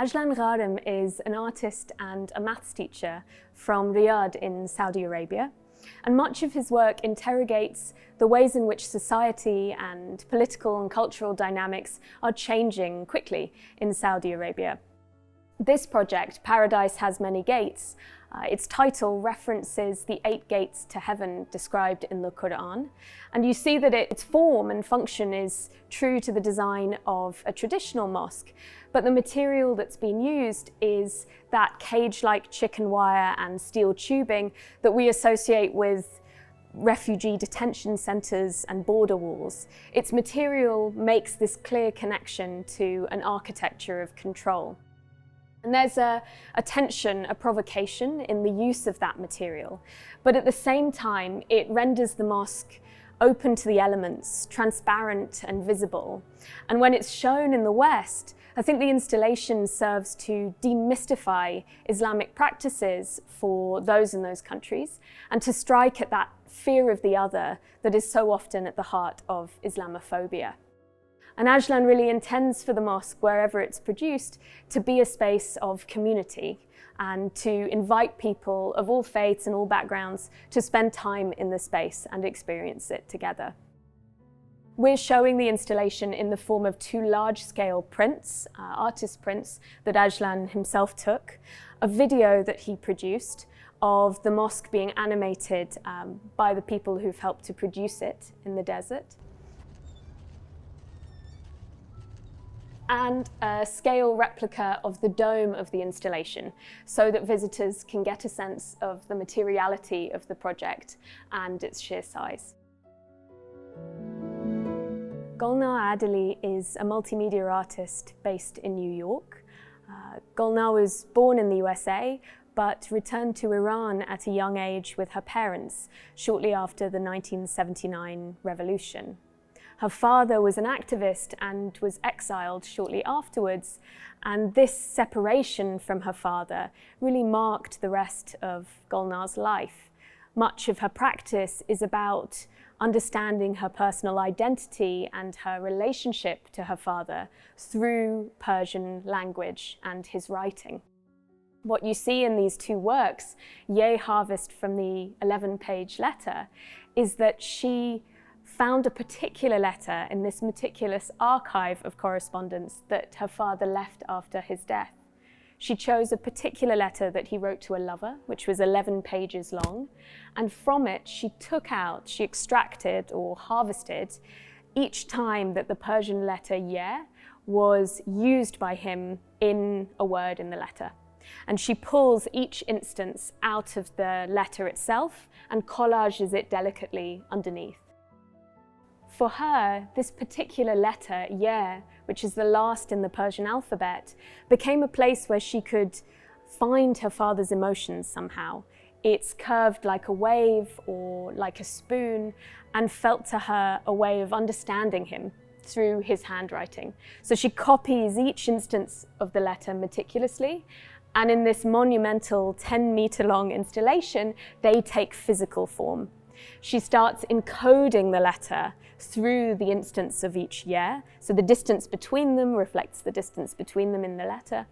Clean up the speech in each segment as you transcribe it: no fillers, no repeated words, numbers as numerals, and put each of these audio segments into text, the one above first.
Ajlan Gharim is an artist and a maths teacher from Riyadh in Saudi Arabia, and much of his work interrogates the ways in which society and political and cultural dynamics are changing quickly in Saudi Arabia. This project, Paradise Has Many Gates, its title references the 8 gates to heaven described in the Quran, and you see that its form and function is true to the design of a traditional mosque, but the material that's been used is that cage-like chicken wire and steel tubing that we associate with refugee detention centres and border walls. Its material makes this clear connection to an architecture of control. And there's a tension, a provocation in the use of that material, but at the same time it renders the mosque open to the elements, transparent and visible. And when it's shown in the West, I think the installation serves to demystify Islamic practices for those in those countries and to strike at that fear of the other that is so often at the heart of Islamophobia. And Ajlan really intends for the mosque, wherever it's produced, to be a space of community and to invite people of all faiths and all backgrounds to spend time in the space and experience it together. We're showing the installation in the form of 2 large-scale prints, artist prints that Ajlan himself took, a video that he produced of the mosque being animated by the people who've helped to produce it in the desert, and a scale replica of the dome of the installation so that visitors can get a sense of the materiality of the project and its sheer size. GOLNAR ADILI is a multimedia artist based in New York. GOLNAR was born in the USA but returned to Iran at a young age with her parents shortly after the 1979 revolution. Her father was an activist and was exiled shortly afterwards, and this separation from her father really marked the rest of GOLNAR's life. Much of her practice is about understanding her personal identity and her relationship to her father through Persian language and his writing. What you see in these 2 works, Ye Harvest from the 11-page letter, is that she found a particular letter in this meticulous archive of correspondence that her father left after his death. She chose a particular letter that he wrote to a lover, which was 11 pages long, and from it she extracted or harvested each time that the Persian letter Ye was used by him in a word in the letter. And she pulls each instance out of the letter itself and collages it delicately underneath. For her, this particular letter, Ye, which is the last in the Persian alphabet, became a place where she could find her father's emotions somehow. It's curved like a wave or like a spoon and felt to her a way of understanding him through his handwriting. So she copies each instance of the letter meticulously, and in this monumental 10-meter-long installation, they take physical form. She starts encoding the letter through the instance of each Ye, so the distance between them reflects the distance between them in the letter.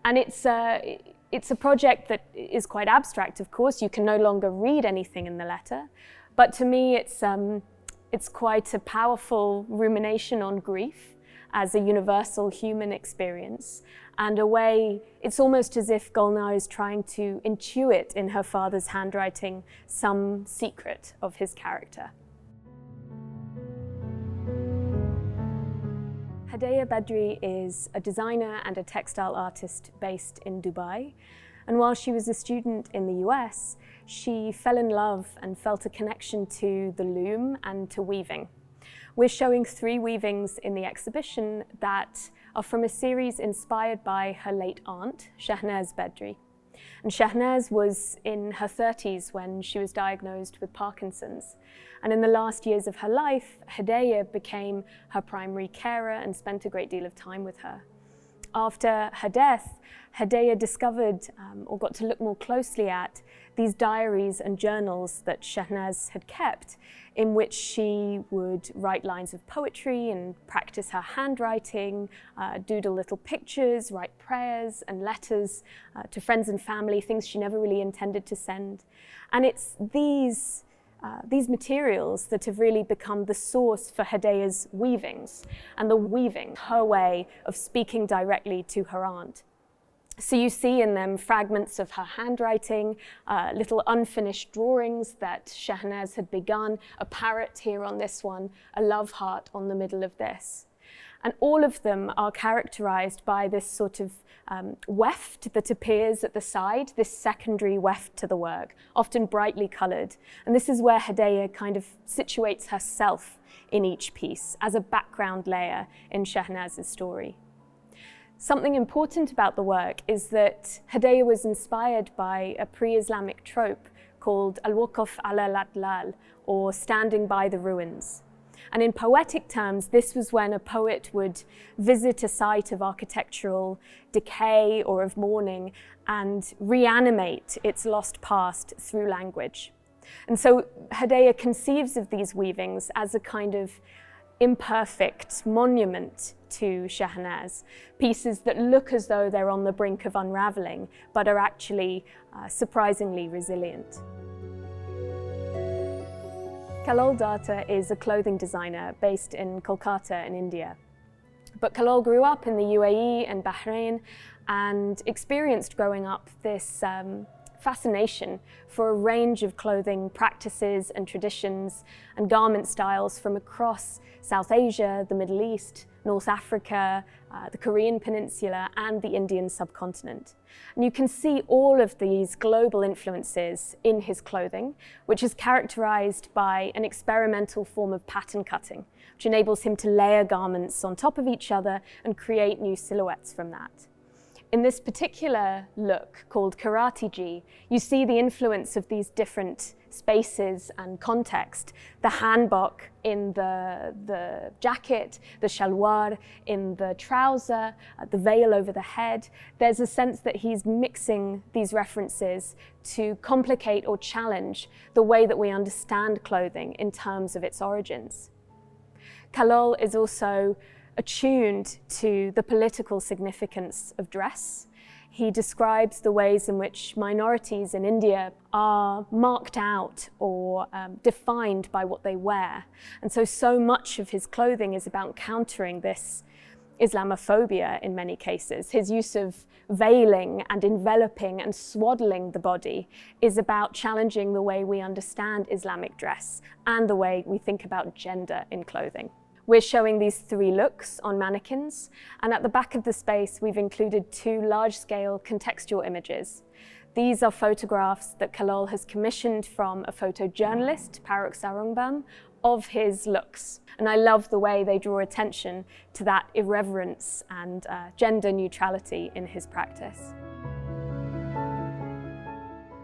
And it's a project that is quite abstract, of course. You can no longer read anything in the letter, but to me it's quite a powerful rumination on grief as a universal human experience, and a way, it's almost as if GOLNAR is trying to intuit in her father's handwriting some secret of his character. HADEYEH BADRI is a designer and a textile artist based in Dubai, and while she was a student in the US, she fell in love and felt a connection to the loom and to weaving. We're showing 3 weavings in the exhibition that are from a series inspired by her late aunt, Shahnaz Badri. And Shahnaz was in her 30s when she was diagnosed with Parkinson's. And in the last years of her life, HADEYEH became her primary carer and spent a great deal of time with her. After her death, HADEYEH discovered, or got to look more closely at, these diaries and journals that Shahnaz had kept, in which she would write lines of poetry and practice her handwriting, doodle little pictures, write prayers and letters to friends and family, things she never really intended to send. And it's these materials that have really become the source for HADEYEH's weavings, and the weaving, her way of speaking directly to her aunt. So you see in them fragments of her handwriting, little unfinished drawings that Shahnaz had begun, a parrot here on this one, a love heart on the middle of this. And all of them are characterized by this sort of weft that appears at the side, this secondary weft to the work, often brightly colored. And this is where HADEYEH kind of situates herself in each piece as a background layer in Shahnaz's story. Something important about the work is that HADEYEH was inspired by a pre-Islamic trope called al-wuquf ala al-atlal, or standing by the ruins. And in poetic terms, this was when a poet would visit a site of architectural decay or of mourning and reanimate its lost past through language. And so HADEYEH conceives of these weavings as a kind of imperfect monument to Shahnaz, pieces that look as though they're on the brink of unraveling, but are actually surprisingly resilient. KALLOL Datta is a clothing designer based in Kolkata in India. But KALLOL grew up in the UAE and Bahrain and experienced growing up this fascination for a range of clothing practices and traditions and garment styles from across South Asia, the Middle East, North Africa, the Korean peninsula and the Indian subcontinent. And you can see all of these global influences in his clothing, which is characterized by an experimental form of pattern cutting, which enables him to layer garments on top of each other and create new silhouettes from that. In this particular look called Karatiji, you see the influence of these different spaces and context. The hanbok in the jacket, the shalwar in the trouser, the veil over the head. There's a sense that he's mixing these references to complicate or challenge the way that we understand clothing in terms of its origins. KALLOL is also attuned to the political significance of dress. He describes the ways in which minorities in India are marked out or defined by what they wear. And so much of his clothing is about countering this Islamophobia in many cases. His use of veiling and enveloping and swaddling the body is about challenging the way we understand Islamic dress and the way we think about gender in clothing. We're showing these 3 looks on mannequins, and at the back of the space we've included 2 large-scale contextual images. These are photographs that KALLOL has commissioned from a photojournalist, Parok Sarungbam, of his looks. And I love the way they draw attention to that irreverence and gender neutrality in his practice.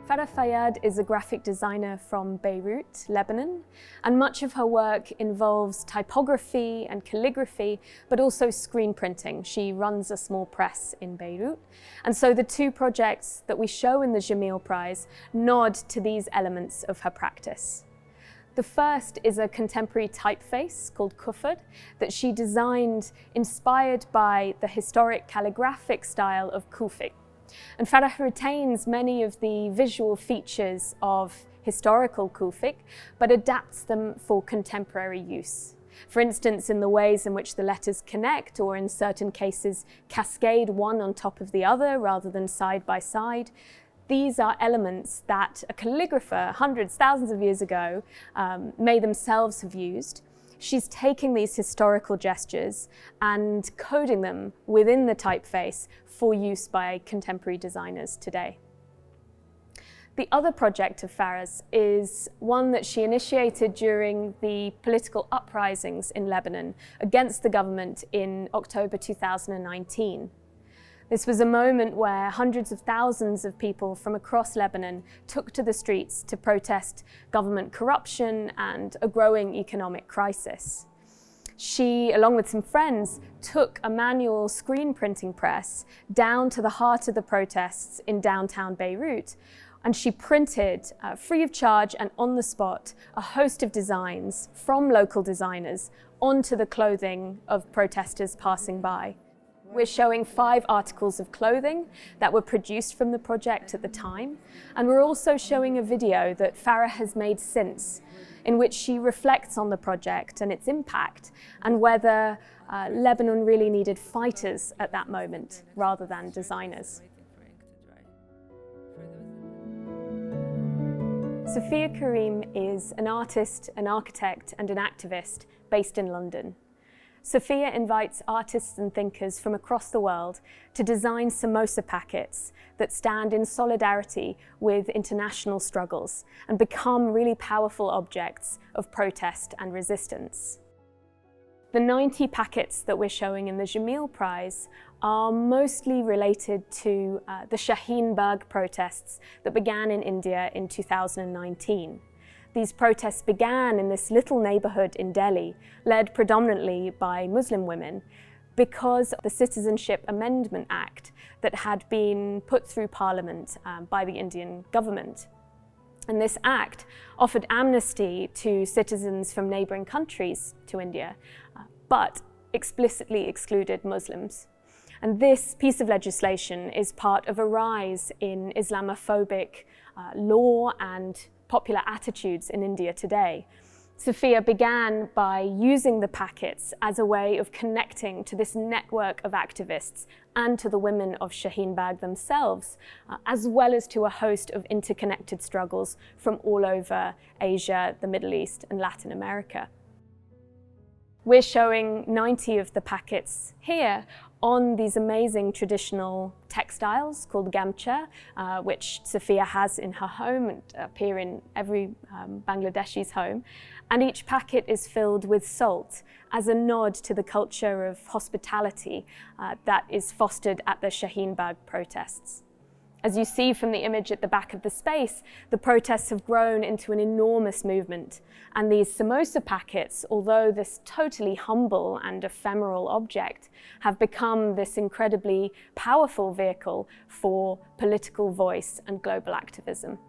FARAH FAYYAD is a graphic designer from Beirut, Lebanon, and much of her work involves typography and calligraphy, but also screen printing. She runs a small press in Beirut. And so the 2 projects that we show in the Jameel Prize nod to these elements of her practice. The first is a contemporary typeface called Kufr that she designed inspired by the historic calligraphic style of Kufi. And FARAH retains many of the visual features of historical Kufic, but adapts them for contemporary use. For instance, in the ways in which the letters connect, or in certain cases cascade one on top of the other rather than side by side. These are elements that a calligrapher hundreds, thousands of years ago may themselves have used. She's taking these historical gestures and coding them within the typeface for use by contemporary designers today. The other project of FARAH's is one that she initiated during the political uprisings in Lebanon against the government in October 2019. This was a moment where hundreds of thousands of people from across Lebanon took to the streets to protest government corruption and a growing economic crisis. She, along with some friends, took a manual screen printing press down to the heart of the protests in downtown Beirut And she printed, free of charge and on the spot, a host of designs from local designers onto the clothing of protesters passing by. We're showing 5 articles of clothing that were produced from the project at the time, and we're also showing a video that FARAH has made since, in which she reflects on the project and its impact, and whether Lebanon really needed fighters at that moment rather than designers. Sofia Karim is an artist, an architect and an activist based in London. Sofia invites artists and thinkers from across the world to design samosa packets that stand in solidarity with international struggles and become really powerful objects of protest and resistance. The 90 packets that we're showing in the Jameel Prize are mostly related to the Shaheen Bagh protests that began in India in 2019. These protests began in this little neighborhood in Delhi, led predominantly by Muslim women, because of the Citizenship Amendment Act that had been put through Parliament by the Indian government. And this act offered amnesty to citizens from neighboring countries to India, but explicitly excluded Muslims. And this piece of legislation is part of a rise in Islamophobic law and popular attitudes in India today. Sofia began by using the packets as a way of connecting to this network of activists and to the women of Shaheen Bagh themselves, as well as to a host of interconnected struggles from all over Asia, the Middle East and Latin America. We're showing 90 of the packets here on these amazing traditional textiles called gamcha, which Sofia has in her home and appear in every Bangladeshi's home. And each packet is filled with salt as a nod to the culture of hospitality that is fostered at the Shaheen Bagh protests. As you see from the image at the back of the space, the protests have grown into an enormous movement. And these samosa packets, although this totally humble and ephemeral object, have become this incredibly powerful vehicle for political voice and global activism.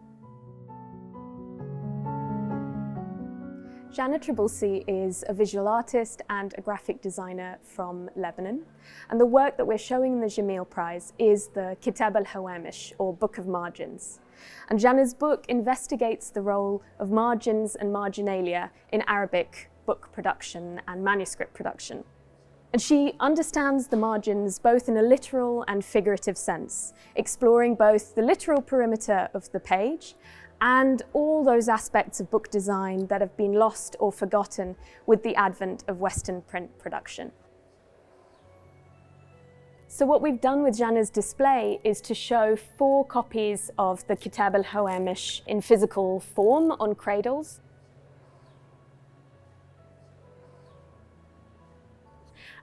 JANA TRABOULSI is a visual artist and a graphic designer from Lebanon. And the work that we're showing in the Jameel Prize is the Kitab al-Hawamish, or Book of Margins. And JANA's book investigates the role of margins and marginalia in Arabic book production and manuscript production. And she understands the margins both in a literal and figurative sense, exploring both the literal perimeter of the page and all those aspects of book design that have been lost or forgotten with the advent of Western print production. So what we've done with JANA's display is to show 4 copies of the Kitab al-Hawamish in physical form on cradles.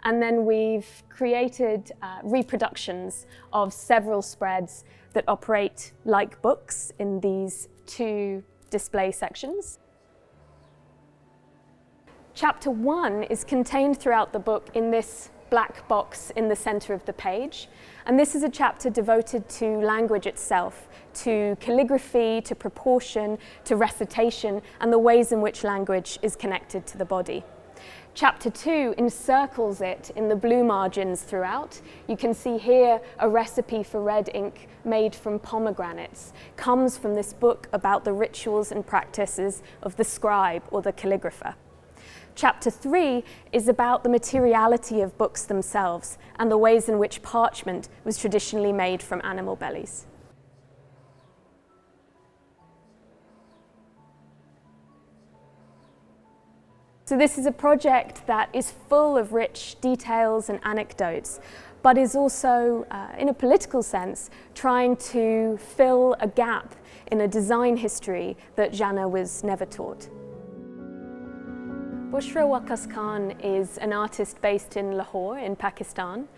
And then we've created reproductions of several spreads that operate like books in these 2 display sections. Chapter 1 is contained throughout the book in this black box in the center of the page. And this is a chapter devoted to language itself, to calligraphy, to proportion, to recitation, and the ways in which language is connected to the body. Chapter 2 encircles it in the blue margins throughout. You can see here a recipe for red ink made from pomegranates, comes from this book about the rituals and practices of the scribe or the calligrapher. Chapter 3 is about the materiality of books themselves and the ways in which parchment was traditionally made from animal bellies. So this is a project that is full of rich details and anecdotes, but is also, in a political sense, trying to fill a gap in a design history that JANA was never taught. BUSHRA WAQAS Khan is an artist based in Lahore in Pakistan,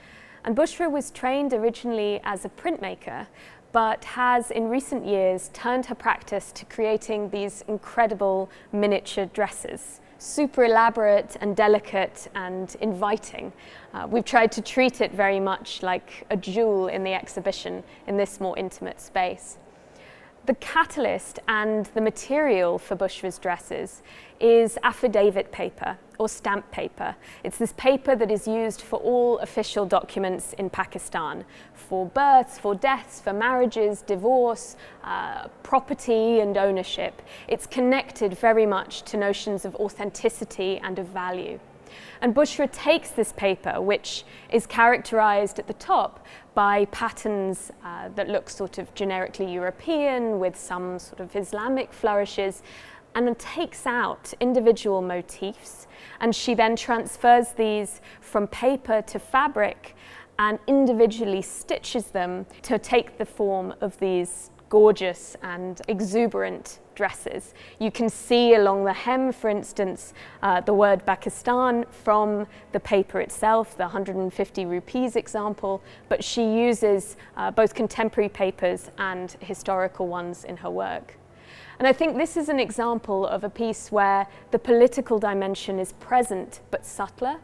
and BUSHRA was trained originally as a printmaker, but has in recent years turned her practice to creating these incredible miniature dresses. Super elaborate and delicate and inviting. We've tried to treat it very much like a jewel in the exhibition in this more intimate space. The catalyst and the material for Bushra's dresses is affidavit paper or stamp paper. It's this paper that is used for all official documents in Pakistan, for births, for deaths, for marriages, divorce, property and ownership. It's connected very much to notions of authenticity and of value. And Bushra takes this paper, which is characterized at the top by patterns that look sort of generically European with some sort of Islamic flourishes, and then takes out individual motifs, and she then transfers these from paper to fabric and individually stitches them to take the form of these gorgeous and exuberant dresses. You can see along the hem, for instance, the word Pakistan from the paper itself, the 150 rupees example, but she uses both contemporary papers and historical ones in her work. And I think this is an example of a piece where the political dimension is present but subtler.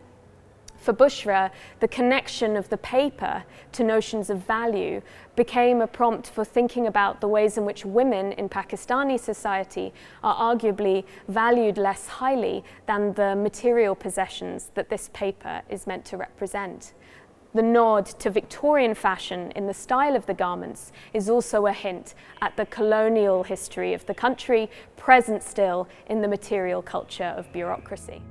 For Bushra, the connection of the paper to notions of value became a prompt for thinking about the ways in which women in Pakistani society are arguably valued less highly than the material possessions that this paper is meant to represent. The nod to Victorian fashion in the style of the garments is also a hint at the colonial history of the country, present still in the material culture of bureaucracy.